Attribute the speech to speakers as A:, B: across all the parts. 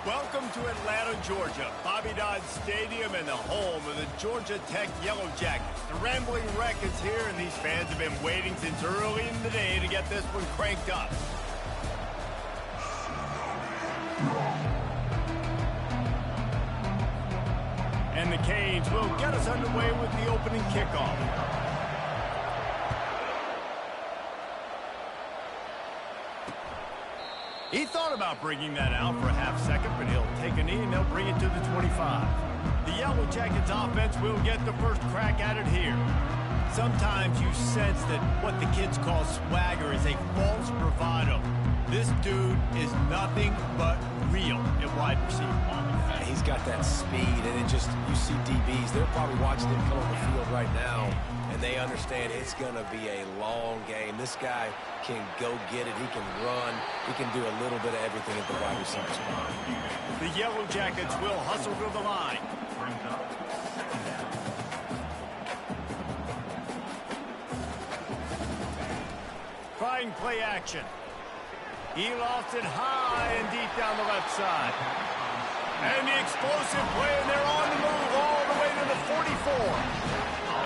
A: Welcome to Atlanta, Georgia, Bobby Dodd Stadium and the home of the Georgia Tech Yellow Jackets. The Rambling Wreck is here, and these fans have been waiting since early in the day to get this one cranked up. And the Canes will get us underway with the opening kickoff. He thought about bringing that out for a half second, but he'll take a knee and they'll bring it to the 25. The Yellow Jackets offense will get the first crack at it here. Sometimes you sense that what the kids call swagger is a false bravado. This dude is nothing but real at wide receiver.
B: He's got that speed, and it just, you see DBs, they're probably watching him come on the field right now, and they understand it's going to be a long game. This guy can go get it. He can run. He can do a little bit of everything at the wide receiver spot.
A: The Yellow Jackets will hustle to the line. Trying play action. He lofts it high and deep down the left side. And the explosive play, and they're on the move all the way to the 44.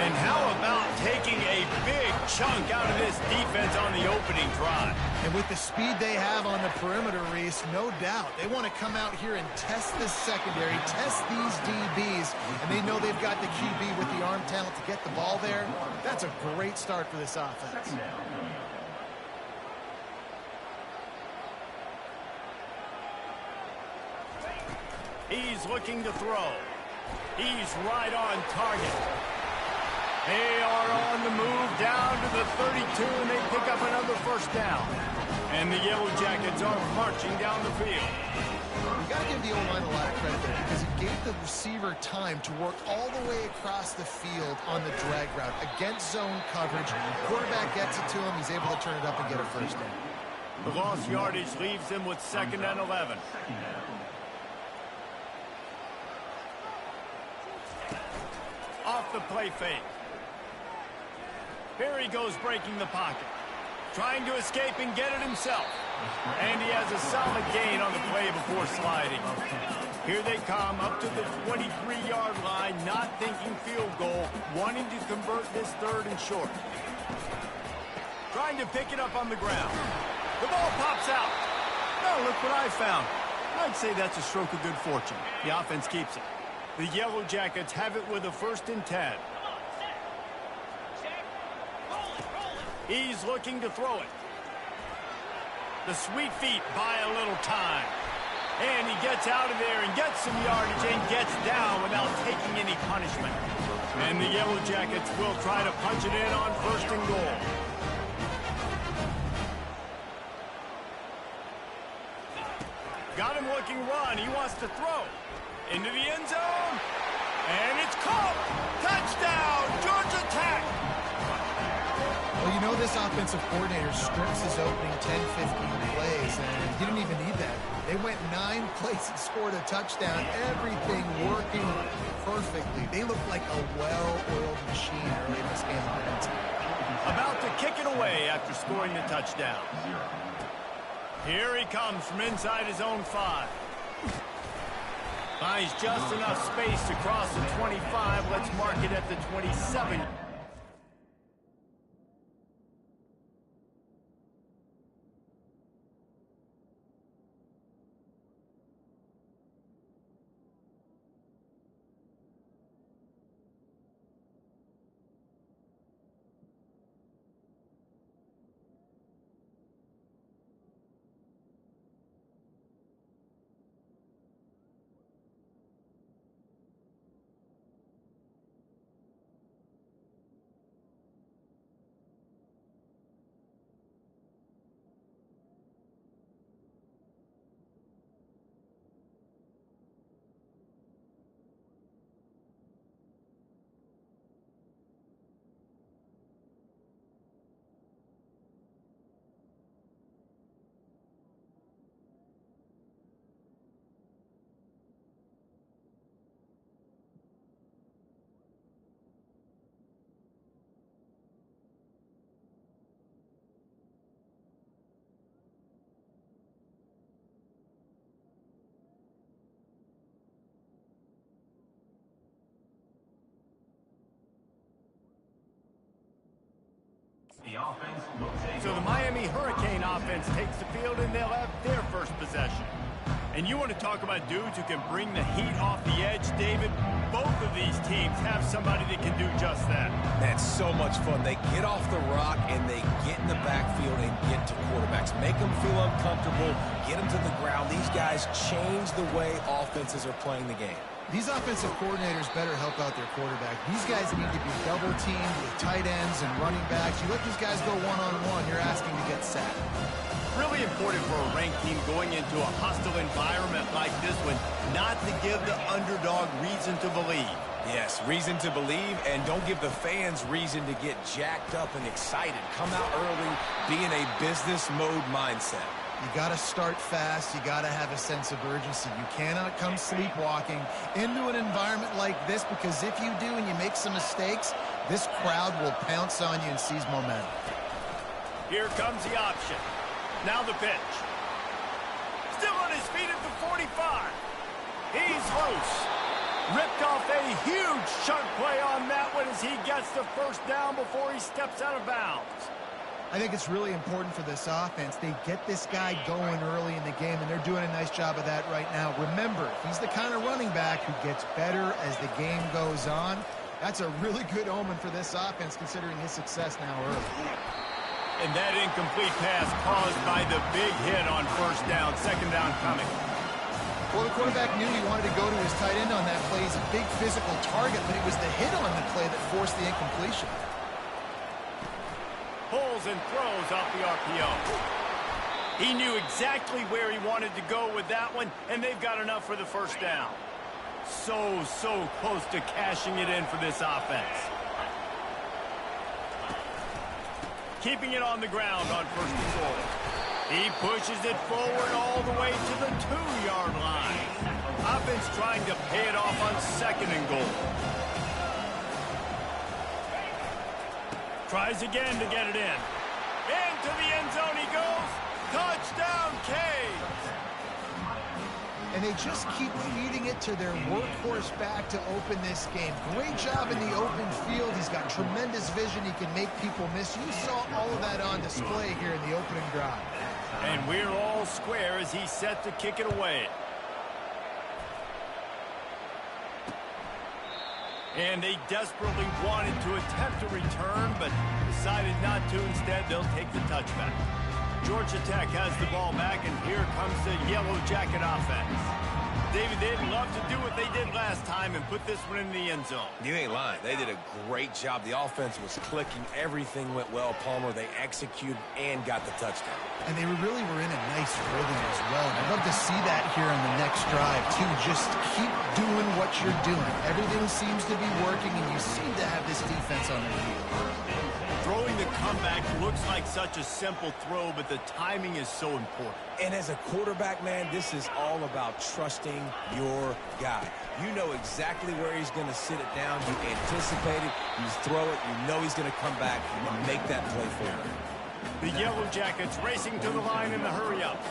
A: And how about taking a big chunk out of this defense on the opening drive?
C: And with the speed they have on the perimeter, Reese, no doubt, they want to come out here and test this secondary, test these DBs, and they know they've got the QB with the arm talent to get the ball there. That's a great start for this offense.
A: He's looking to throw. He's right on target. They are on the move down to the 32, and they pick up another first down. And the Yellow Jackets are marching down the field.
C: You've got to give the O-line a lot of credit there because it gave the receiver time to work all the way across the field on the drag route against zone coverage. Quarterback gets it to him. He's able to turn it up and get a first down.
A: The lost yardage leaves him with 2nd and 11. Off the play fake. Here he goes breaking the pocket. Trying to escape and get it himself. And he has a solid gain on the play before sliding. Here they come up to the 23-yard line, not thinking field goal, wanting to convert this 3rd and short. Trying to pick it up on the ground. The ball pops out. Oh, look what I found. I'd say that's a stroke of good fortune. The offense keeps it. The Yellow Jackets have it with a 1st and 10. He's looking to throw it. The sweet feet buy a little time. And he gets out of there and gets some yardage and gets down without taking any punishment. And the Yellow Jackets will try to punch it in on 1st and goal. Got him looking run. He wants to throw. Into the end zone. And it's caught. Touchdown, Georgia Tech.
C: Well, you know this offensive coordinator strips his opening 10, 15 plays, and he didn't even need that. They went 9 plays and scored a touchdown. Everything working perfectly. They look like a well-oiled machine early in this game.
A: About to kick it away after scoring the touchdown. Here he comes from inside his own 5. Finds just enough space to cross the 25. Let's mark it at the 27. So the Miami Hurricane offense takes the field, and they'll have their first possession. And you want to talk about dudes who can bring the heat off the edge, David? Both of these teams have somebody that can do just that.
B: That's so much fun. They get off the rock, and they get in the backfield and get to quarterbacks. Make them feel uncomfortable, get them to the ground. These guys change the way offenses are playing the game.
C: These offensive coordinators better help out their quarterback. These guys need to be double-teamed with tight ends and running backs. You let these guys go one-on-one, you're asking to get sacked.
A: Really important for a ranked team going into a hostile environment like this one not to give the underdog reason to believe.
B: Yes, reason to believe, and don't give the fans reason to get jacked up and excited. Come out early, be in a business mode mindset.
C: You got to start fast. You got to have a sense of urgency. You cannot come sleepwalking into an environment like this, because if you do and you make some mistakes, this crowd will pounce on you and seize momentum.
A: Here comes the option. Now the pitch. Still on his feet at the 45. He's loose. Ripped off a huge chunk play on that one as he gets the first down before he steps out of bounds.
C: I think it's really important for this offense. They get this guy going early in the game, and they're doing a nice job of that right now. Remember, he's the kind of running back who gets better as the game goes on. That's a really good omen for this offense, considering his success now early.
A: And that incomplete pass caused by the big hit on first down. Second down coming.
C: Well, the quarterback knew he wanted to go to his tight end on that play. He's a big physical target, but it was the hit on the play that forced the incompletion.
A: Pulls and throws off the RPO. He knew exactly where he wanted to go with that one, and they've got enough for the first down. So close to cashing it in for this offense. Keeping it on the ground on first and goal. He pushes it forward all the way to the 2-yard line. Offense trying to pay it off on second and goal. Tries again to get it in. Into the end zone he goes. Touchdown, Canes.
C: And they just keep feeding it to their workhorse back to open this game. Great job in the open field. He's got tremendous vision. He can make people miss. You saw all of that on display here in the opening drive.
A: And we're all square as he's set to kick it away. And they desperately wanted to attempt a return, but decided not to. Instead, they'll take the touchback. Georgia Tech has the ball back, and here comes the Yellow Jacket offense. David, they'd love to do what they did last time and put this one in the end zone.
B: You ain't lying. They did a great job. The offense was clicking. Everything went well, Palmer. They executed and got the touchdown.
C: And they really were in a nice rhythm as well. And I'd love to see that here on the next drive, too. Just keep doing what you're doing. Everything seems to be working, and you seem to have this defense on their feet.
A: Throwing the comeback looks like such a simple throw, but the timing is so important.
B: And as a quarterback, man, this is all about trusting your guy. You know exactly where he's going to sit it down. You anticipate it. You throw it. You know he's going to come back and make that play for you.
A: The Yellow Jackets racing to the line in the hurry-up.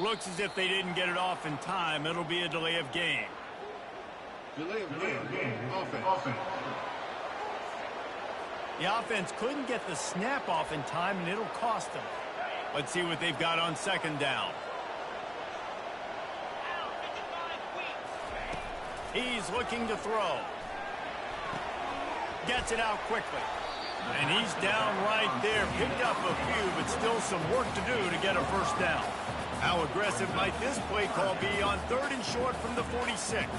A: Looks as if they didn't get it off in time. It'll be a delay of game.
D: Delay of game. Offense.
A: The offense couldn't get the snap off in time, and it'll cost them. Let's see what they've got on second down. He's looking to throw. Gets it out quickly. And he's down right there. Picked up a few, but still some work to do to get a first down. How aggressive might this play call be on third and short from the 46?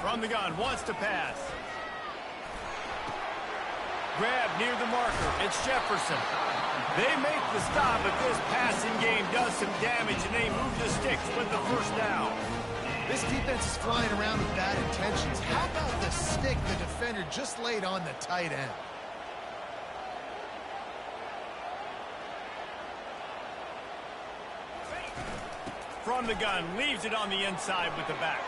A: From the gun, wants to pass. Grab near the marker. It's Jefferson. They make the stop, but this passing game does some damage, and they move the sticks with the first down.
C: This defense is flying around with bad intentions. How about the stick the defender just laid on the tight end?
A: From the gun, leaves it on the inside with the back.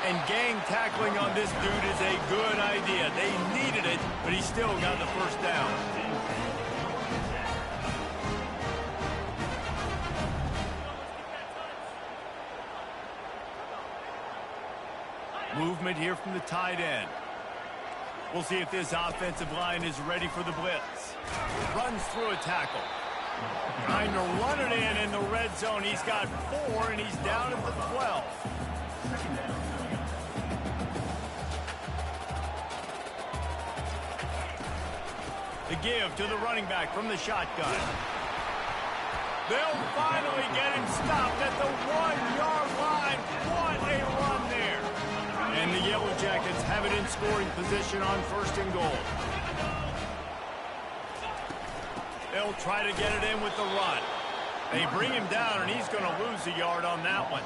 A: And gang tackling on this dude is a good idea. They needed it, but he still got the first down. Movement here from the tight end. We'll see if this offensive line is ready for the blitz. Runs through a tackle. Trying to run it in the red zone. He's got 4, and he's down at the 12. The give to the running back from the shotgun. They'll finally get him stopped at the 1-yard line. What a run there. And the Yellow Jackets have it in scoring position on 1st and goal. They'll try to get it in with the run. They bring him down, and he's going to lose a yard on that one.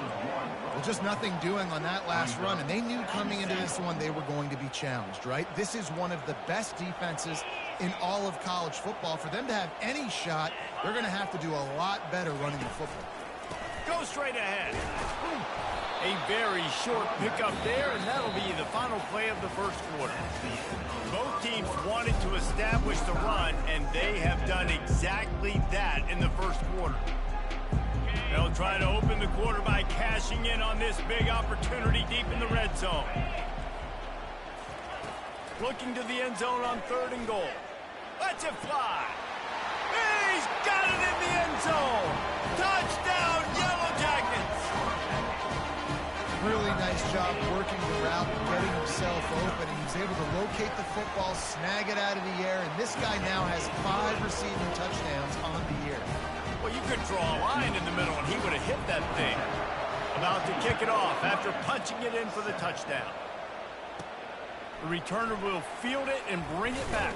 C: Well, just nothing doing on that last run, and they knew coming into this one they were going to be challenged, right? This is one of the best defenses in all of college football. For them to have any shot, they're going to have to do a lot better running the football.
A: Go straight ahead. A very short pickup there, and that'll be the final play of the first quarter. Both teams wanted to establish the run, and they have done exactly that in the first quarter. They'll try to open the quarter by cashing in on this big opportunity deep in the red zone. Looking to the end zone on 3rd and goal. Lets it fly. He's got it in the end zone. Touchdown, Yellow Jackets.
C: Really nice job working the route and getting himself open. And he's able to locate the football, snag it out of the air, and this guy now has 5 receiving touchdowns on the year.
A: Well, you could draw a line in the middle, and he would have hit that thing. About to kick it off after punching it in for the touchdown. The returner will field it and bring it back.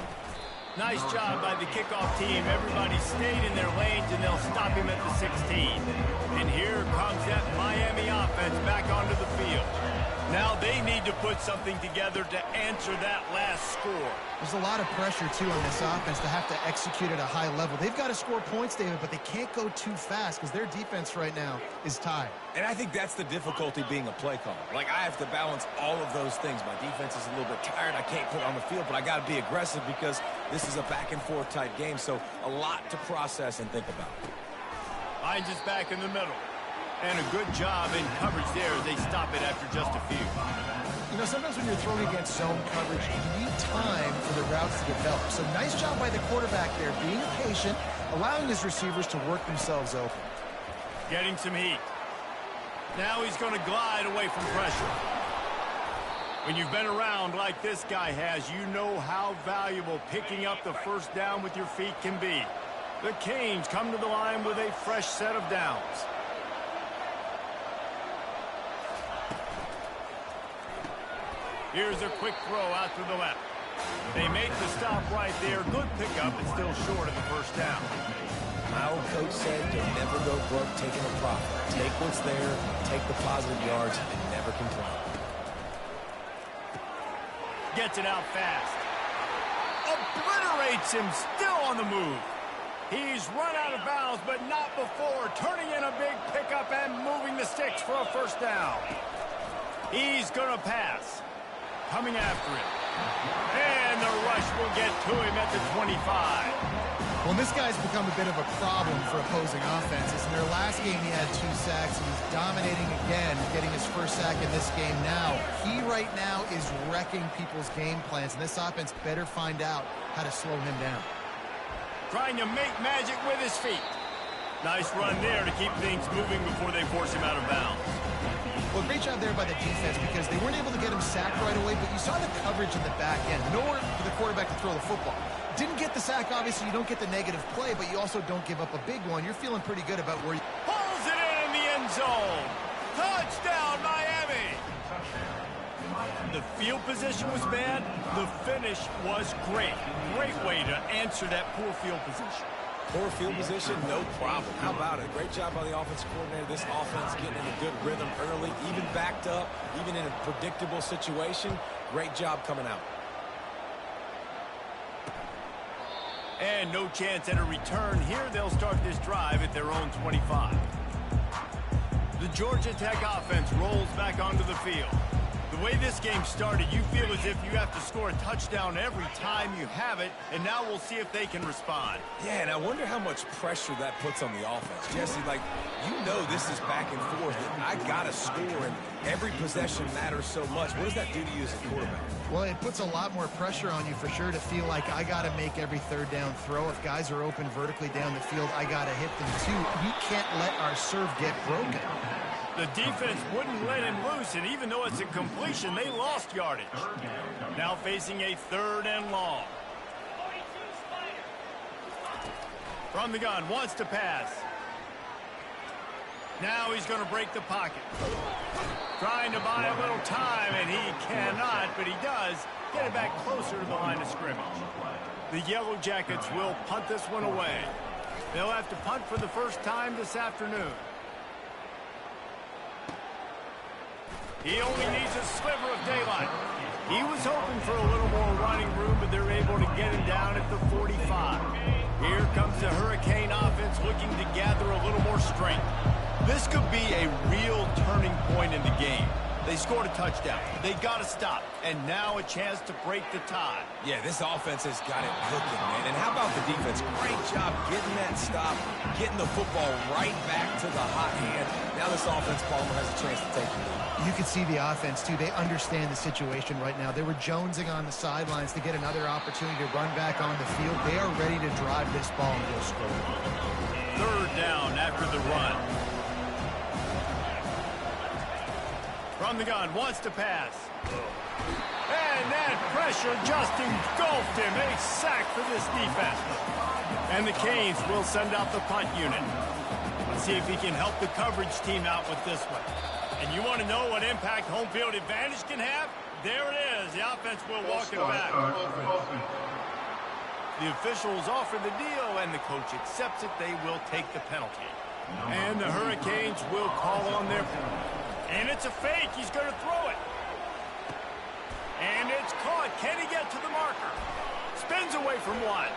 A: Nice job by the kickoff team. Everybody stayed in their lanes, and they'll stop him at the 16. And here comes that Miami offense back onto the field. Now they need to put something together to answer that last score.
C: There's a lot of pressure, too, on this offense to have to execute at a high level. They've got to score points, David, but they can't go too fast because their defense right now is tired.
B: And I think that's the difficulty being a play caller. Like, I have to balance all of those things. My defense is a little bit tired. I can't put it on the field, but I got to be aggressive because this is a back-and-forth type game, so a lot to process and think about.
A: Hines is back in the middle. And a good job in coverage there as they stop it after just a few.
C: You know, sometimes when you're throwing against zone coverage, you need time for the routes to develop. So nice job by the quarterback there, being patient, allowing his receivers to work themselves open.
A: Getting some heat. Now he's going to glide away from pressure. When you've been around like this guy has, you know how valuable picking up the first down with your feet can be. The Canes come to the line with a fresh set of downs. Here's a quick throw out to the left. They make the stop right there. Good pickup, but still short of the first down.
B: My old coach said to never go broke taking a profit. Take what's there, take the positive yards, and never complain.
A: Gets it out fast. Obliterates him, still on the move. He's run out of bounds, but not before. Turning in a big pickup and moving the sticks for a first down. He's going to pass. Coming after him. And the rush will get to him at the 25.
C: Well, this guy's become a bit of a problem for opposing offenses. In their last game, he had 2 sacks, and he's dominating again, getting his first sack in this game now. He right now is wrecking people's game plans, and this offense better find out how to slow him down.
A: Trying to make magic with his feet. Nice run there to keep things moving before they force him out of bounds.
C: Well, great job there by the defense because they weren't able to get him sacked right away, but you saw the coverage in the back end. Nowhere for the quarterback to throw the football. Didn't get the sack, obviously. You don't get the negative play, but you also don't give up a big one. You're feeling pretty good about where you...
A: Pulls it in the end zone. Touchdown, Miami. The field position was bad. The finish was great. Great way to answer that poor field position.
B: Poor field position, no problem. How about it? Great job by the offensive coordinator. This offense getting in a good rhythm early, even backed up, even in a predictable situation. Great job coming out.
A: And no chance at a return here. They'll start this drive at their own 25. The Georgia Tech offense rolls back onto the field. The way this game started, you feel as if you have to score a touchdown every time you have it, and now we'll see if they can respond.
B: Yeah, and I wonder how much pressure that puts on the offense. Jesse, like, you know this is back and forth, and I got to score, and every possession matters so much. What does that do to you as a quarterback?
C: Well, it puts a lot more pressure on you for sure to feel like I got to make every third down throw. If guys are open vertically down the field, I got to hit them too. We can't let our serve get broken.
A: The defense wouldn't let him loose, and even though it's a completion, they lost yardage. Now facing a 3rd and long. From the gun, wants to pass. Now he's going to break the pocket. Trying to buy a little time, and he cannot, but he does get it back closer to the line of scrimmage. The Yellow Jackets will punt this one away. They'll have to punt for the first time this afternoon. He only needs a sliver of daylight. He was hoping for a little more running room, but they're able to get him down at the 45. Here comes the Hurricane offense looking to gather a little more strength. This could be a real turning point in the game. They scored a touchdown. They got to stop. And now a chance to break the tie.
B: Yeah, this offense has got it cooking, man. And how about the defense? Great job getting that stop, getting the football right back to the hot hand. Now this offense, Palmer, has a chance to take the lead.
C: You can see the offense, too. They understand the situation right now. They were jonesing on the sidelines to get another opportunity to run back on the field. They are ready to drive this ball and go score.
A: 3rd down after the run. From the gun, wants to pass. And that pressure just engulfed him. A sack for this defense. And the Canes will send out the punt unit. Let's see if he can help the coverage team out with this one. And you want to know what impact home field advantage can have? There it is. The offense will walk it back. The officials offer the deal, and the coach accepts it. They will take the penalty. And the Hurricanes will call on their... And it's a fake. He's going to throw it. And it's caught. Can he get to the marker? Spins away from one.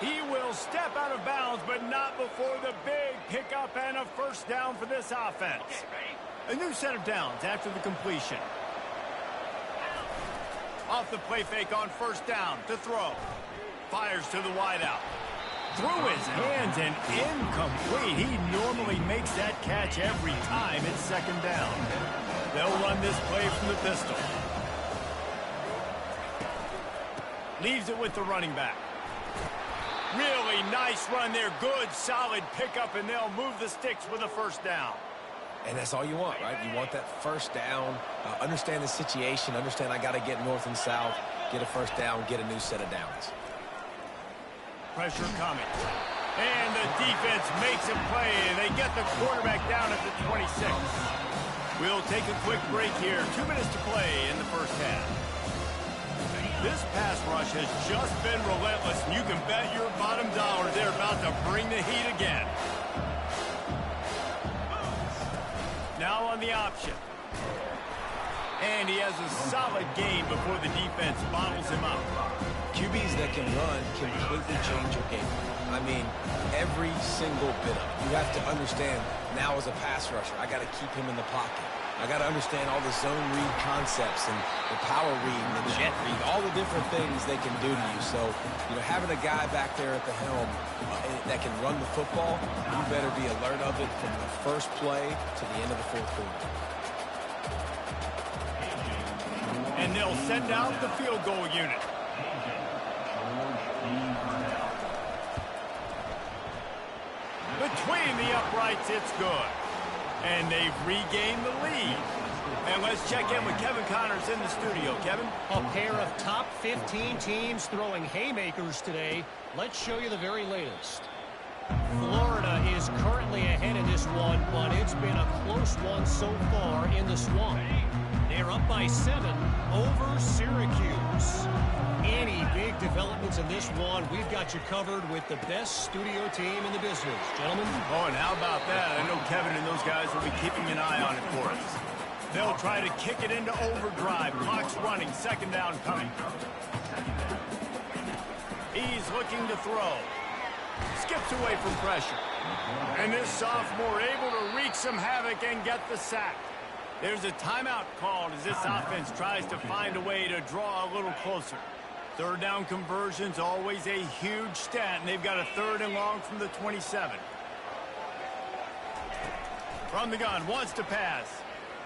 A: He will step out of bounds, but not before the big pickup and a 1st down for this offense. A new set of downs after the completion. Off the play fake on 1st down to throw. Fires to the wideout. Through his hands and incomplete. He normally makes that catch every time it's 2nd down. They'll run this play from the pistol. Leaves it with the running back. Really nice run there. Good, solid pickup, and they'll move the sticks with a 1st down.
B: And that's all you want, right? You want that 1st down, understand the situation, understand I got to get north and south, get a 1st down, get a new set of downs.
A: Pressure coming. And the defense makes a play, and they get the quarterback down at the 26. We'll take a quick break here. 2 minutes to play in the 1st half. This pass rush has just been relentless, and you can bet your bottom dollar they're about to bring the heat again. Now on the option. And he has a solid game before the defense bottles him up.
B: QBs that can run completely change your game. I mean, every single bit of it. You have to understand, now as a pass rusher, I got to keep him in the pocket. I got to understand all the zone read concepts and the power read and the jet read, all the different things they can do to you. So, you know, having a guy back there at the helm that can run the football, you better be alert of it from the first play to the end of the 4th quarter.
A: And they'll send out the field goal unit. Between the uprights, it's good. And they've regained the lead. And let's check in with Kevin Connors in the studio. Kevin?
E: A pair of top 15 teams throwing haymakers today. Let's show you the very latest. Florida is currently ahead in this one, but it's been a close one so far in the swamp. They are up by 7 over Syracuse. Any big developments in this one, we've got you covered with the best studio team in the business. Gentlemen.
A: Oh, and how about that? I know Kevin and those guys will be keeping an eye on it for us. They'll try to kick it into overdrive. Clock's running. Second down coming. He's looking to throw. Skips away from pressure. And this sophomore able to wreak some havoc and get the sack. There's a timeout called as this offense tries to find a way to draw a little closer. Third down conversion's always a huge stat, and they've got a 3rd and long from the 27. From the gun, wants to pass.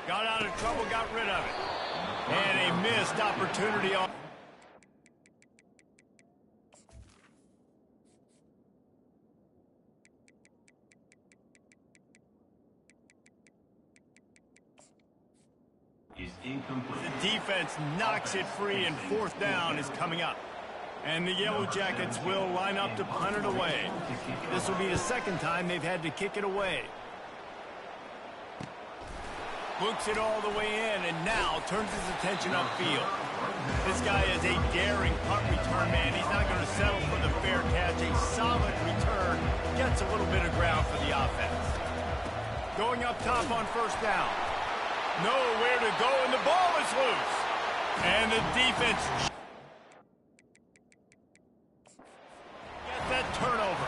A: Got out of trouble, got rid of it. And a missed opportunity on... The defense knocks it free, and 4th down is coming up. And the Yellow Jackets will line up to punt it away. This will be the 2nd time they've had to kick it away. Looks it all the way in, and now turns his attention upfield. This guy is a daring punt return man. He's not going to settle for the fair catch. A solid return. Gets a little bit of ground for the offense. Going up top on 1st down. Nowhere to go, and the ball is loose. And the defense gets that turnover.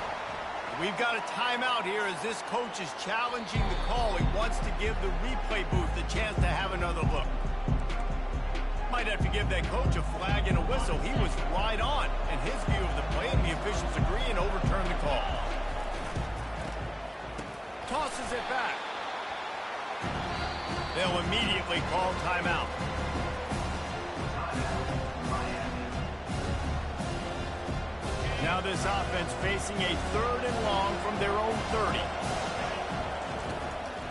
A: We've got a timeout here as this coach is challenging the call. He wants to give the replay booth the chance to have another look. Might have to give that coach a flag and a whistle. He was right on in his view of the play, and the officials agree and overturn the call. Tosses it back. They'll immediately call timeout. Now this offense facing a 3rd and long from their own 30.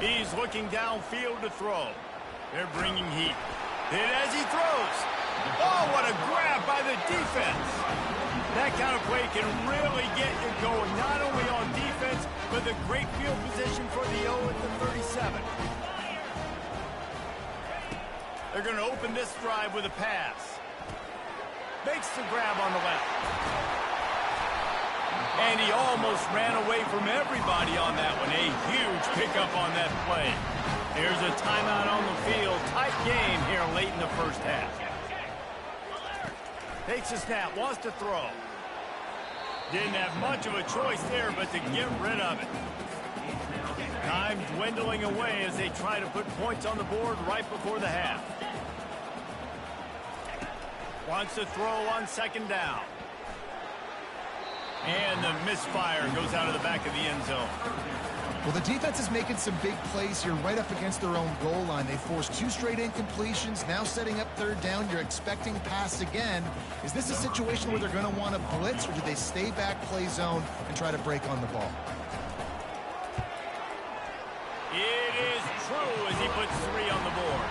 A: He's looking downfield to throw. They're bringing heat. Hit as he throws. Oh, what a grab by the defense. That kind of play can really get you going, not only on defense, but the great field position for the O at the 37. They're going to open this drive with a pass. Makes the grab on the left. And he almost ran away from everybody on that one. A huge pickup on that play. There's a timeout on the field. Tight game here late in the 1st half. Takes a snap, wants to throw. Didn't have much of a choice there, but to get rid of it. Time dwindling away as they try to put points on the board right before the half. Wants to throw on 2nd down. And the misfire goes out of the back of the end zone.
C: Well, the defense is making some big plays here right up against their own goal line. They forced 2 straight incompletions, now setting up 3rd down. You're expecting pass again. Is this a situation where they're going to want to blitz, or do they stay back, play zone, and try to break on the ball?
A: It is true as he puts 3 on the board.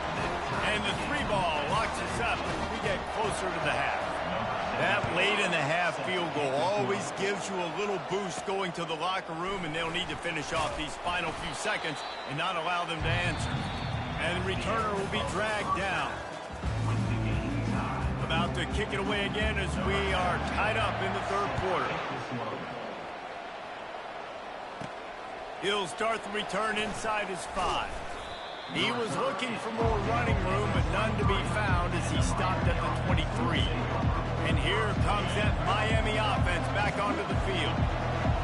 A: And the 3 ball locks us up as we get closer to the half. That late in the half field goal always gives you a little boost going to the locker room, and they'll need to finish off these final few seconds and not allow them to answer. And the returner will be dragged down. About to kick it away again as we are tied up in the 3rd quarter. He'll start the return inside his 5. He was looking for more running room, but none to be found as he stopped at the 23. And here comes that Miami offense back onto the field.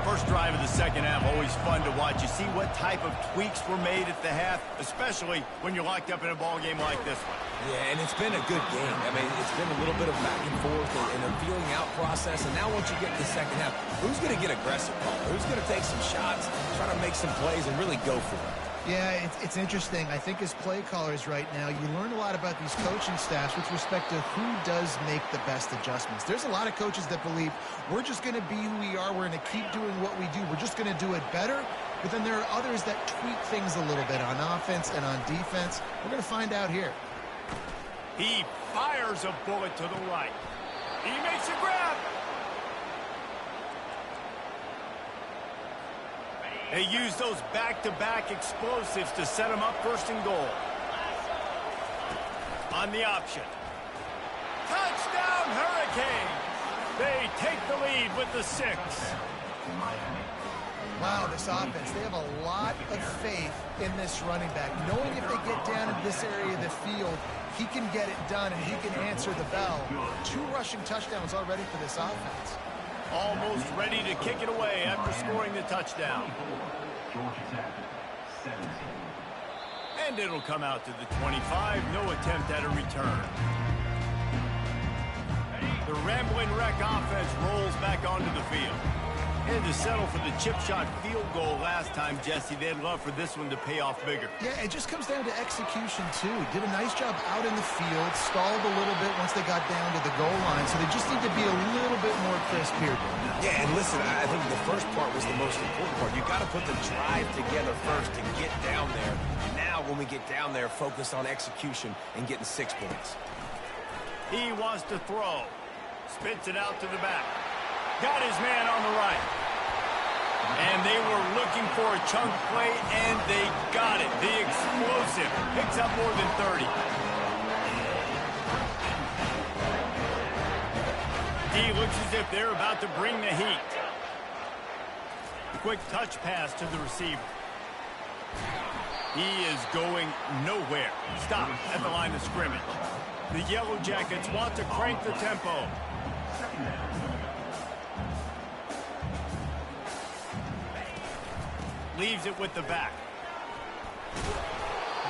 A: First drive of the 2nd half, always fun to watch. You see what type of tweaks were made at the half, especially when you're locked up in a ball game like this one.
B: Yeah, and it's been a good game. I mean, it's been a little bit of back and forth and a feeling out process. And now once you get to the 2nd half, who's going to get aggressive, Paul? Who's going to take some shots, try to make some plays, and really go for it?
C: Yeah, it's interesting. I think as play callers right now, you learn a lot about these coaching staffs with respect to who does make the best adjustments. There's a lot of coaches that believe we're just going to be who we are. We're going to keep doing what we do. We're just going to do it better. But then there are others that tweak things a little bit on offense and on defense. We're going to find out here.
A: He fires a bullet to the right. He makes a grab. They use those back-to-back explosives to set him up 1st and goal. On the option. Touchdown, Hurricanes! They take the lead with the 6.
C: Wow, this offense, they have a lot of faith in this running back. Knowing if they get down in this area of the field, he can get it done and he can answer the bell. 2 rushing touchdowns already for this offense.
A: Almost ready to kick it away after scoring the touchdown. And it'll come out to the 25. No attempt at a return. The Rambling Wreck offense rolls back onto the field. Had to settle for the chip shot field goal last time, Jesse. They'd love for this one to pay off bigger.
C: Yeah, it just comes down to execution, too. Did a nice job out in the field, stalled a little bit once they got down to the goal line, so they just need to be a little bit more crisp here.
B: Yeah, and listen, I think the first part was the most important part. You got to put the drive together first to get down there. Now, when we get down there, focus on execution and getting 6 points.
A: He wants to throw. Spits it out to the back. Got his man on the right. And they were looking for a chunk play, and they got it. The explosive picks up more than 30. D looks as if they're about to bring the heat. Quick touch pass to the receiver. He is going nowhere. Stop at the line of scrimmage. The Yellow Jackets want to crank the tempo. Leaves it with the back.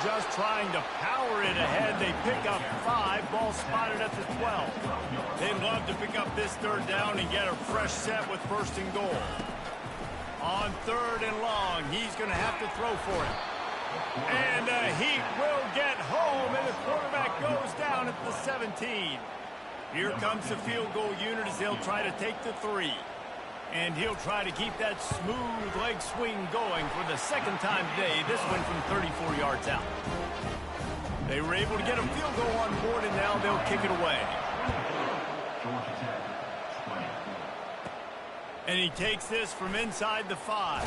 A: Just trying to power it ahead. They pick up 5. Ball spotted at the 12. They'd love to pick up this 3rd down and get a fresh set with 1st and goal. On 3rd and long, he's going to have to throw for it. And the Heat will get home, and the quarterback goes down at the 17. Here comes the field goal unit as they'll try to take the 3. And he'll try to keep that smooth leg swing going for the 2nd time today. This one from 34 yards out. They were able to get a field goal on board, and now they'll kick it away. And he takes this from inside the 5.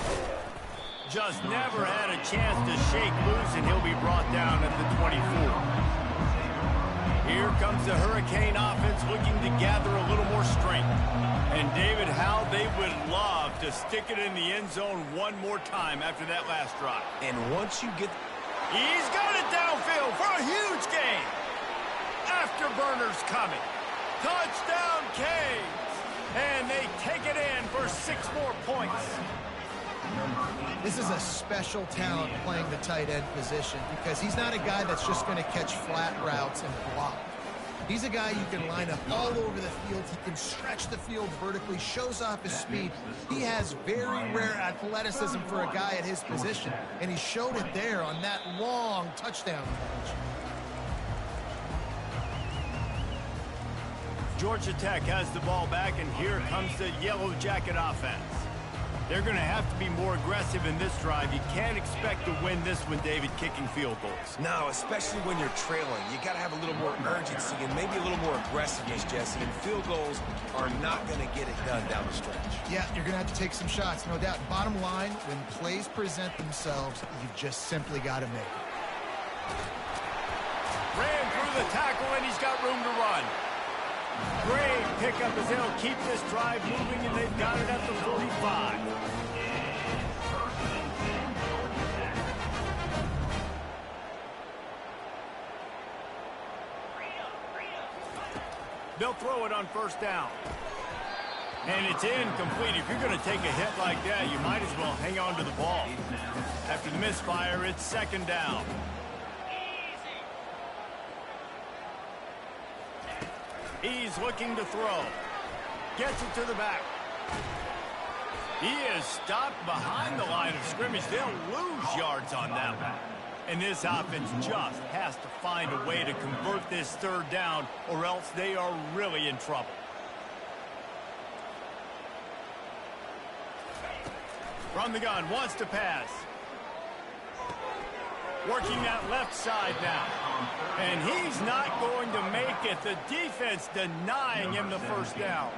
A: Just never had a chance to shake loose, and he'll be brought down at the 24. Here comes the Hurricane offense looking to gather a little more strength. And David, how they would love to stick it in the end zone one more time after that last drive.
B: And once you get...
A: He's got it downfield for a huge gain. Afterburners coming. Touchdown Canes. And they take it in for 6 more points.
C: This is a special talent playing the tight end position because he's not a guy that's just going to catch flat routes and block. He's a guy you can line up all over the field. He can stretch the field vertically, shows off his speed. He has very rare athleticism for a guy at his position, and he showed it there on that long touchdown catch.
A: Georgia Tech has the ball back, and here comes the Yellow Jacket offense. They're going to have to be more aggressive in this drive. You can't expect to win this one, David, kicking field goals.
B: No, especially when you're trailing. You got to have a little more urgency and maybe a little more aggressiveness, Jesse. And field goals are not going to get it done down the stretch.
C: Yeah, you're going to have to take some shots, no doubt. Bottom line, when plays present themselves, you've just simply got to make it.
A: Ran through the tackle, and he's got room to run. Great pickup as they'll keep this drive moving, and they've got it at the 45. They'll throw it on 1st down. And it's incomplete. If you're going to take a hit like that, you might as well hang on to the ball. After the misfire, it's 2nd down. He's looking to throw. Gets it to the back. He is stopped behind the line of scrimmage. They'll lose yards on that one. And this offense just has to find a way to convert this 3rd down, or else they are really in trouble. From the gun, wants to pass. Working that left side now. And he's not going to make it. The defense denying him the 1st down.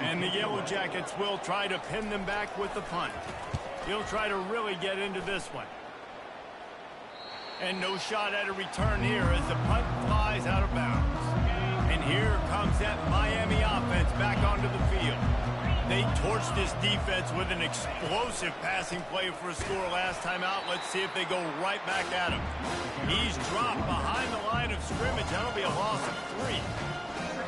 A: And the Yellow Jackets will try to pin them back with the punt. He'll try to really get into this one. And no shot at a return here as the punt flies out of bounds. And here comes that Miami offense back onto the field. They torched this defense with an explosive passing play for a score last time out. Let's see if they go right back at him. He's dropped behind the line of scrimmage. That'll be a loss of 3.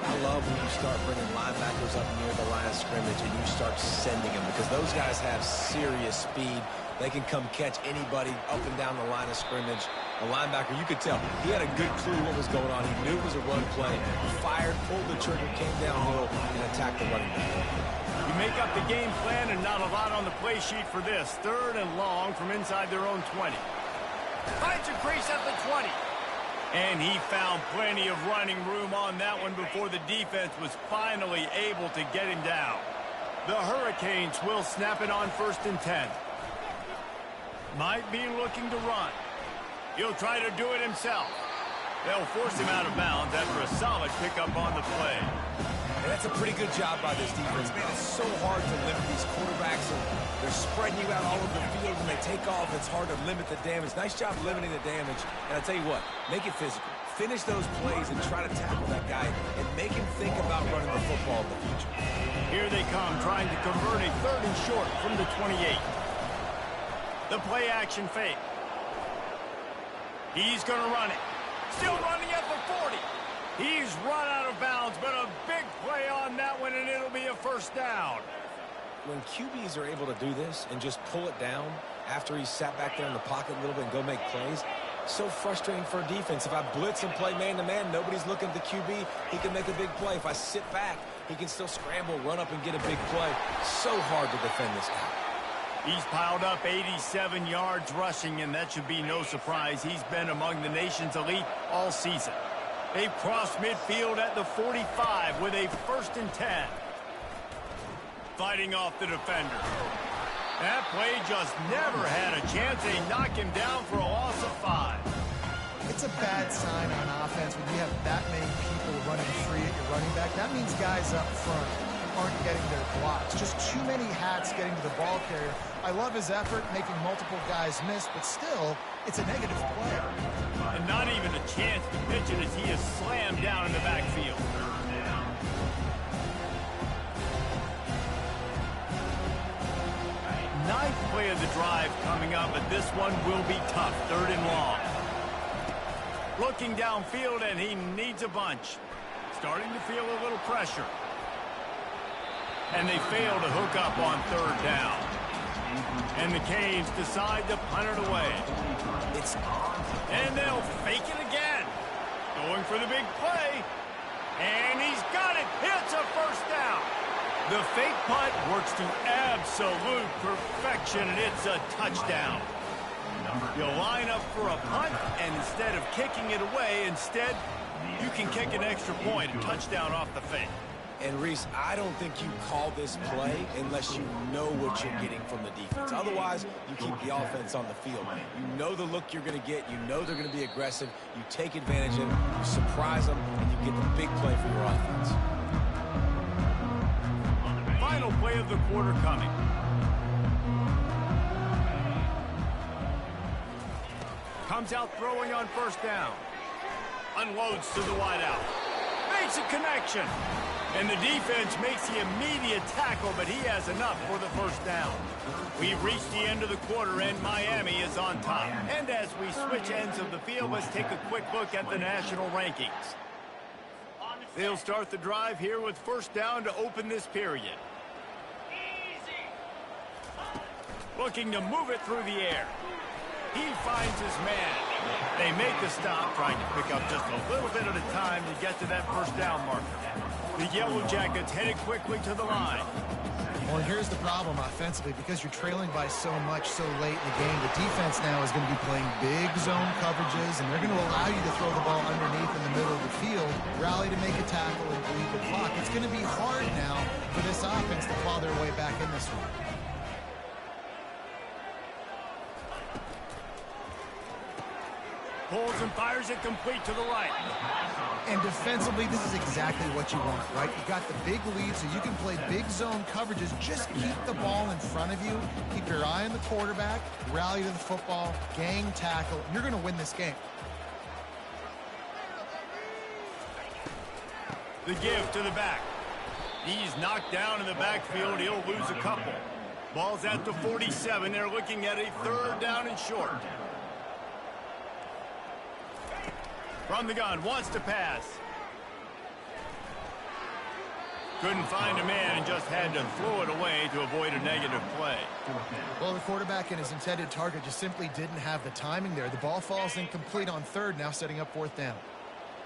B: I love when you start bringing linebackers up near the line of scrimmage and you start sending them, because those guys have serious speed. They can come catch anybody up and down the line of scrimmage. A linebacker, you could tell, he had a good clue what was going on. He knew it was a run play. Fired, pulled the trigger, came downhill, and attacked the running back.
A: You make up the game plan and not a lot on the play sheet for this. 3rd and long from inside their own 20. Finds a crease at the 20. And he found plenty of running room on that one before the defense was finally able to get him down. The Hurricanes will snap it on 1st and 10. Might be looking to run. He'll try to do it himself. They'll force him out of bounds after a solid pickup on the play.
B: And that's a pretty good job by this defense. Man, it's so hard to limit these quarterbacks. And they're spreading you out all over the field. When they take off, it's hard to limit the damage. Nice job limiting the damage. And I'll tell you what, make it physical. Finish those plays and try to tackle that guy and make him think about running the football in the future.
A: Here they come, trying to convert a 3rd and short from the 28. The play action fake. He's going to run it. Still running at the 40. He's run out of bounds, but a big play on that one, and it'll be a 1st down.
B: When QBs are able to do this and just pull it down after he's sat back there in the pocket a little bit and go make plays, so frustrating for a defense. If I blitz and play man-to-man, nobody's looking at the QB, he can make a big play. If I sit back, he can still scramble, run up, and get a big play. So hard to defend this guy.
A: He's piled up 87 yards rushing, and that should be no surprise. He's been among the nation's elite all season. They've crossed midfield at the 45 with a 1st and 10. Fighting off the defender. That play just never had a chance. They knock him down for a loss of 5.
C: It's a bad sign on offense when you have that many people running free at your running back. That means guys up front aren't getting their blocks. Just too many hats getting to the ball carrier. I love his effort, making multiple guys miss, but still, it's a negative play.
A: And not even a chance to pitch it as he is slammed down in the backfield. Ninth play of the drive coming up, but this one will be tough. 3rd and long. Looking downfield, and he needs a bunch. Starting to feel a little pressure. And they fail to hook up on 3rd down. And the Canes decide to punt it away. And they'll fake it again. Going for the big play. And he's got it. It's a 1st down. The fake punt works to absolute perfection, and it's a touchdown. You'll line up for a punt, and instead of kicking it away, instead, you can kick an extra point, a touchdown off the fake.
B: And, Reese, I don't think you call this play unless you know what you're getting from the defense. Otherwise, you keep the offense on the field. You know the look you're going to get. You know they're going to be aggressive. You take advantage of it. You surprise them, and you get the big play for your offense.
A: Final play of the quarter coming. Comes out throwing on 1st down. Unloads to the wideout. Makes a connection. And the defense makes the immediate tackle, but he has enough for the 1st down. We've reached the end of the quarter, and Miami is on top. And as we switch ends of the field, let's take a quick look at the national rankings. They'll start the drive here with 1st down to open this period. Looking to move it through the air. He finds his man. They make the stop, trying to pick up just a little bit at a time to get to that 1st down marker. The Yellow Jackets headed quickly to the line.
C: Well, here's the problem offensively. Because you're trailing by so much so late in the game, the defense now is going to be playing big zone coverages, and they're going to allow you to throw the ball underneath in the middle of the field, rally to make a tackle, and bleed the clock. It's going to be hard now for this offense to claw their way back in this one.
A: Pulls and fires it complete to the right.
C: And defensively, this is exactly what you want, right? You got the big lead, so you can play big zone coverages. Just keep the ball in front of you. Keep your eye on the quarterback. Rally to the football. Gang tackle. And you're going to win this game.
A: The give to the back. He's knocked down in the backfield. He'll lose a couple. Ball's at the 47. They're looking at a 3rd down and short. From the gun, wants to pass. Couldn't find a man and just had to throw it away to avoid a negative play.
C: Well, the quarterback and his intended target just simply didn't have the timing there. The ball falls incomplete on 3rd, now setting up 4th down.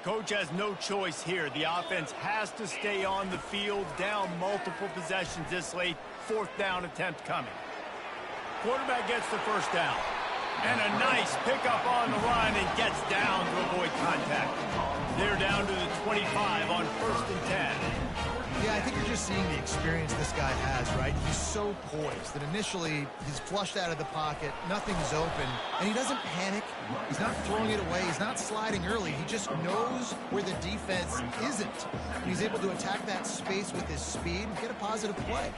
A: Coach has no choice here. The offense has to stay on the field, down multiple possessions this late. 4th down attempt coming. Quarterback gets the 1st down. And a nice pickup on the run and gets down to avoid contact. They're down to the 25 on 1st and 10.
C: Yeah, I think you're just seeing the experience this guy has, right? He's so poised that initially he's flushed out of the pocket, nothing's open, and he doesn't panic. He's not throwing it away. He's not sliding early. He just knows where the defense isn't. And he's able to attack that space with his speed and get a positive play.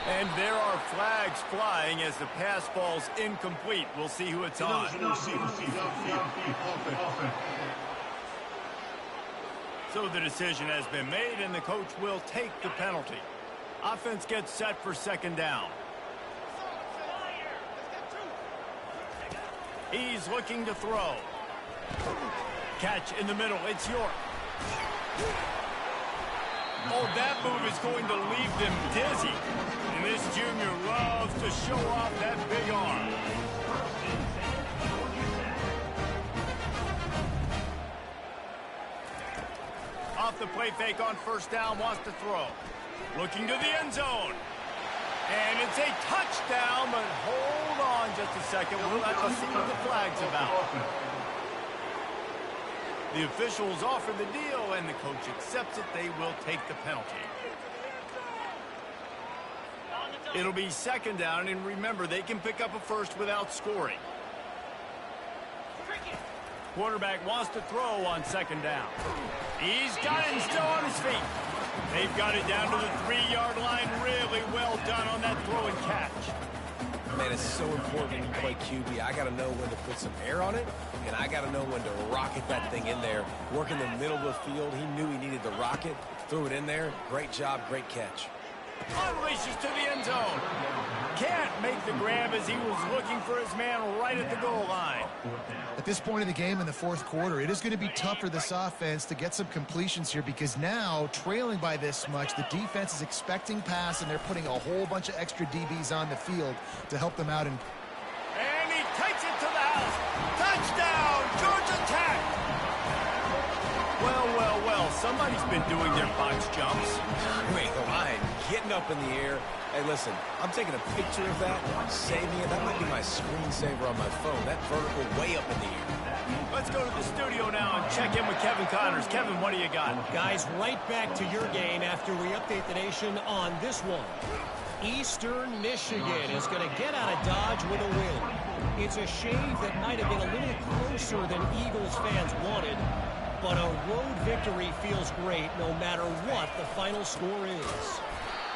A: And there are flags flying as the pass falls incomplete. We'll see who it's on. So the decision has been made, and the coach will take the penalty. Offense gets set for 2nd down. He's looking to throw. Catch in the middle. It's York. Oh, that move is going to leave them dizzy. And this junior loves to show off that big arm. Off the play fake on 1st down, wants to throw. Looking to the end zone. And it's a touchdown, but hold on just a second. We'll have to see what the flag's about. The officials offer the deal, and the coach accepts it. They will take the penalty. It'll be 2nd down, and remember, they can pick up a 1st without scoring. Quarterback wants to throw on 2nd down. He's got it still on his feet. They've got it down to the 3-yard line. Really well done on that throw and catch.
B: Man, it's so important when you play QB. I got to know when to put some air on it, and I got to know when to rocket that thing in there. Work in the middle of the field. He knew he needed to rocket. Threw it in there. Great job, great catch.
A: Unleashes to the end zone. Can't make the grab as he was looking for his man right at the goal line.
C: At this point in the game in the 4th quarter, it is going to be tough for this offense to get some completions here because now, trailing by this much, the defense is expecting pass, and they're putting a whole bunch of extra DBs on the field to help them out. And
A: he takes it to the house. Touchdown, Georgia Tech. Well, somebody's been doing their box jumps.
B: Wait, line, getting up in the air. Hey, listen, I'm taking a picture of that, saving it. That might be my screensaver on my phone. That vertical way up in the air.
A: Let's go to the studio now and check in with Kevin Connors. Kevin, what do you got?
E: Guys, right back to your game after we update the nation on this one. Eastern Michigan is going to get out of Dodge with a win. It's a shave that might have been a little closer than Eagles fans wanted, but a road victory feels great no matter what the final score is.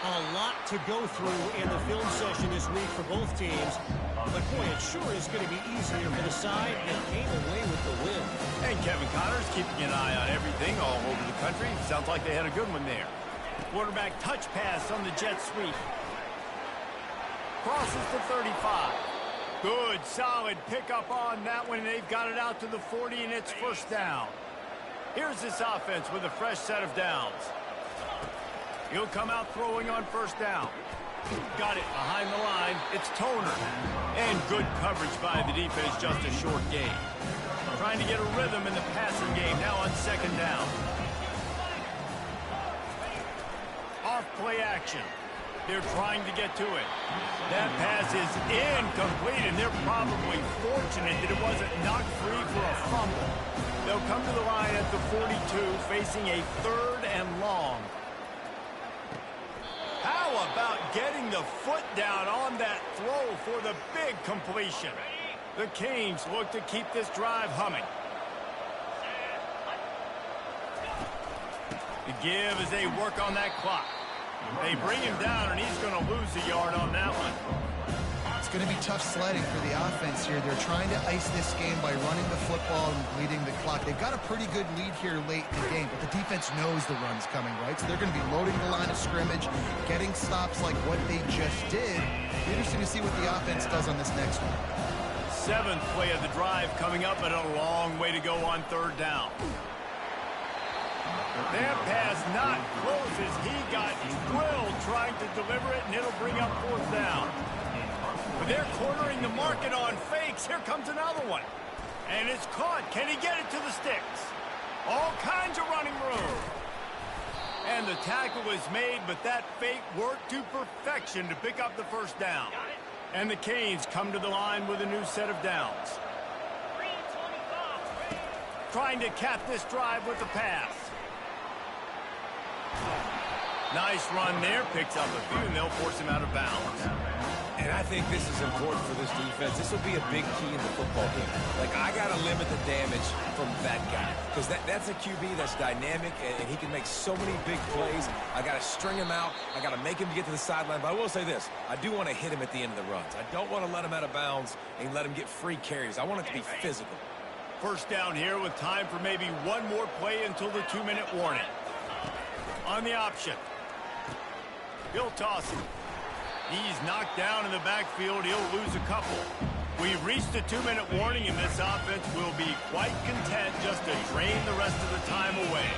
E: A lot to go through in the film session this week for both teams, but boy, it sure is going to be easier for the side that came away with the win.
A: And Kevin Connors keeping an eye on everything all over the country. Sounds like they had a good one there. Quarterback touch pass on the jet sweep. Crosses the 35. Good, solid pickup on that one. They've got it out to the 40, and it's 1st down. Here's this offense with a fresh set of downs. He'll come out throwing on 1st down. Got it behind the line. It's Toner. And good coverage by the defense, just a short gain. Trying to get a rhythm in the passing game now on 2nd down. Off play action. They're trying to get to it. That pass is incomplete, and they're probably fortunate that it wasn't knocked free for a fumble. They'll come to the line at the 42, facing a 3rd and long. How about getting the foot down on that throw for the big completion? The Canes look to keep this drive humming. The give as they work on that clock. They bring him down, and he's going to lose a yard on that one.
C: It's going to be tough sledding for the offense here. They're trying to ice this game by running the football and bleeding the clock. They've got a pretty good lead here late in the game, but the defense knows the run's coming, right? So they're going to be loading the line of scrimmage, getting stops like what they just did. Interesting to see what the offense does on this next one.
A: 7th play of the drive coming up, but a long way to go on 3rd down. That pass not close as he got drilled trying to deliver it, and it'll bring up 4th down. But they're cornering the market on fakes. Here comes another one. And it's caught. Can he get it to the sticks? All kinds of running room. And the tackle is made, but that fake worked to perfection to pick up the 1st down. And the Canes come to the line with a new set of downs. Trying to cap this drive with the pass. Nice run there. Picks up a few, and they'll force him out of bounds.
B: And I think this is important for this defense. This will be a big key in the football game. Like, I got to limit the damage from that guy. Because that's a QB that's dynamic, and he can make so many big plays. I got to string him out. I got to make him get to the sideline. But I will say this. I do want to hit him at the end of the runs. I don't want to let him out of bounds and let him get free carries. I want it to be physical.
A: 1st down here with time for maybe one more play until the 2-minute warning. On the option. He'll toss it. He's knocked down in the backfield. He'll lose a couple. We've reached the 2-minute warning, and this offense will be quite content just to drain the rest of the time away.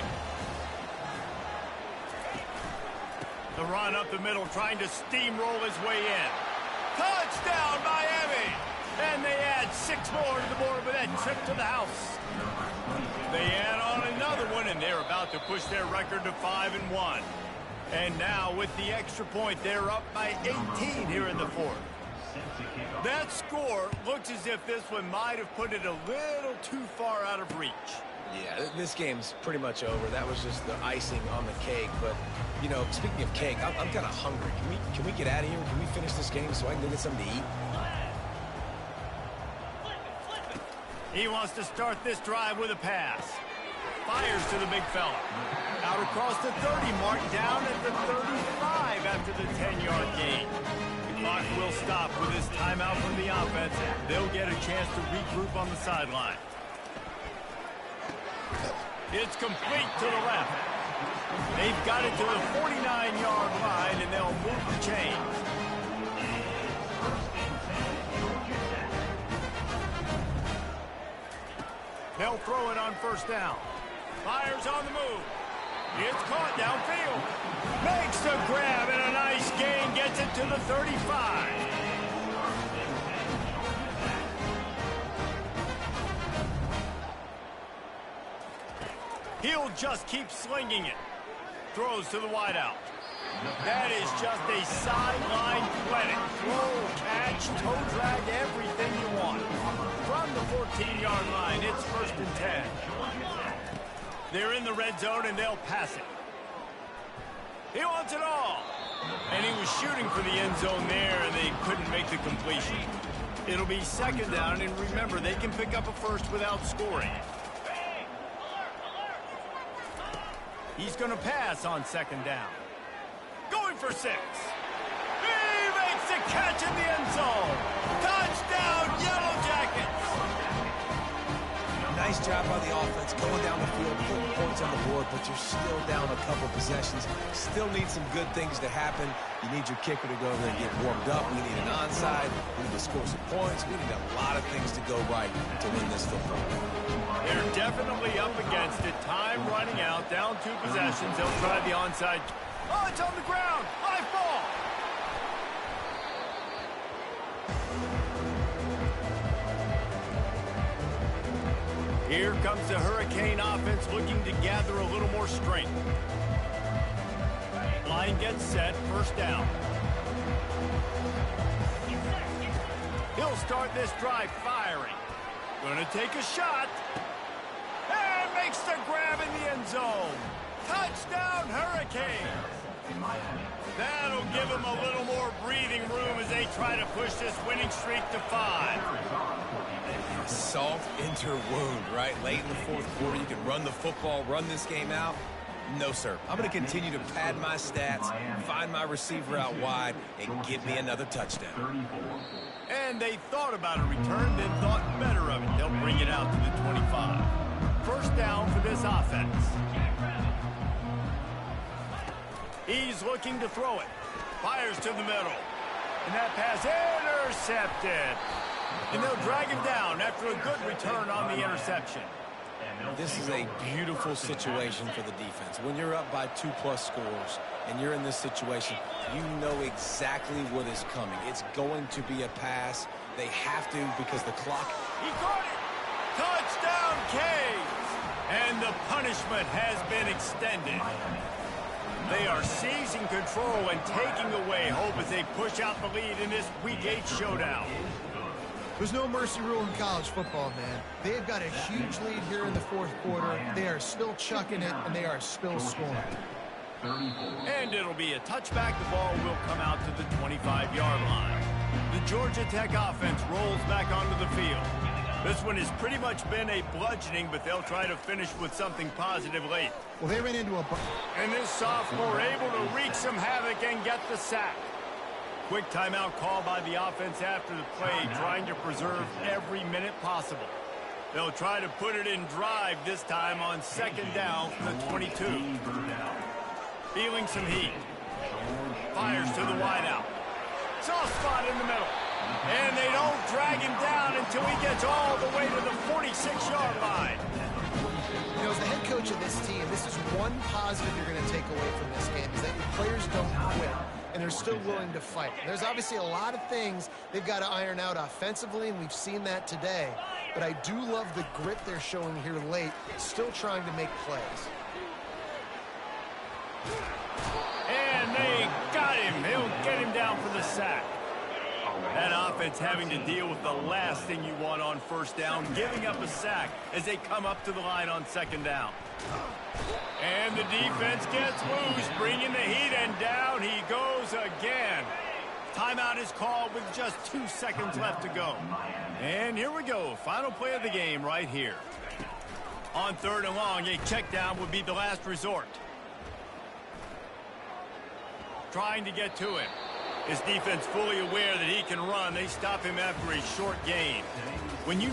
A: The run up the middle, trying to steamroll his way in. Touchdown, Miami! And they add 6 more to the board with that trip to the house. They add on another one, and they're about to push their record to 5-1. And now, with the extra point, they're up by 18 here in the 4th. That score looks as if this one might have put it a little too far out of reach.
B: Yeah, this game's pretty much over. That was just the icing on the cake. But, you know, speaking of cake, I'm kind of hungry. Can we get out of here? Can we finish this game so I can go get something to eat?
A: He wants to start this drive with a pass. Fires to the big fella. Out across the 30 mark, down at the 35 after the 10-yard gain. The clock will stop with this timeout from the offense. They'll get a chance to regroup on the sideline. It's complete to the left. They've got it to the 49-yard line, and they'll move the chains. They'll throw it on 1st down. Fires on the move. It's caught downfield. Makes the grab and a nice gain. Gets it to the 35. He'll just keep slinging it. Throws to the wideout. That is just a sideline clinic. Throw, catch, toe drag, everything you want. From the 14-yard line, it's 1st and 10. They're in the red zone, and they'll pass it. He wants it all. And he was shooting for the end zone there, and they couldn't make the completion. It'll be 2nd down, and remember, they can pick up a first without scoring. He's going to pass on 2nd down. Going for 6. He makes the catch in the end zone. Touchdown, Yellow Jackets.
B: Nice job by the offense going down the field, putting points on the board, but you're still down a couple possessions. Still need some good things to happen. You need your kicker to go over there and get warmed up. We need an onside. We need to score some points. We need a lot of things to go right to win this football game.
A: They're definitely up against it. Time running out, down 2 possessions. They'll try the onside. Oh, it's on the ground. High ball. Here comes the Hurricane offense looking to gather a little more strength. Line gets set, 1st down. He'll start this drive firing. Gonna take a shot. And makes the grab in the end zone. Touchdown, Hurricane. That'll give them a little more breathing room as they try to push this winning streak to 5.
B: Salt into wound, right? Late in the fourth quarter, you can run the football, run this game out. No, sir. I'm going to continue to pad my stats, find my receiver out wide, and give me another touchdown.
A: And they thought about a return, then thought better of it. They'll bring it out to the 25. First down for this offense. He's looking to throw it. Fires to the middle. And that pass intercepted. And they'll drag him down after a good return on the interception.
B: This is a beautiful situation for the defense. When you're up by 2+ scores and you're in this situation, you know exactly what is coming. It's going to be a pass. They have to because the clock.
A: He caught it. Touchdown, Canes. And the punishment has been extended. They are seizing control and taking away hope as they push out the lead in this Week 8 showdown.
C: There's no mercy rule in college football, man. They've got a huge lead here in the fourth quarter. They are still chucking it, and they are still scoring.
A: And it'll be a touchback. The ball will come out to the 25-yard line. The Georgia Tech offense rolls back onto the field. This one has pretty much been a bludgeoning, but they'll try to finish with something positive late.
C: Well, they ran into a...
A: And this sophomore able to wreak some havoc and get the sack. Quick timeout call by the offense after the play, trying to preserve every minute possible. They'll try to put it in drive this time on second down from the 22. Feeling some heat. Fires to the wideout. Soft spot in the middle. And they don't drag him down until he gets all the way to the 46-yard line.
C: You know, as the head coach of this team, this is one positive you're going to take away from this game, is that your players don't quit, and they're still willing to fight. There's obviously a lot of things they've got to iron out offensively, and we've seen that today. But I do love the grit they're showing here late, still trying to make plays.
A: And they got him. He'll get him down for the sack. That offense having to deal with the last thing you want on first down, giving up a sack as they come up to the line on second down. And the defense gets loose, bringing the heat, and down he goes again. Timeout is called with just 2 seconds left to go. And here we go, final play of the game right here. On third and long, a check down would be the last resort. Trying to get to him. His defense fully aware that he can run. They stop him after a short gain. When you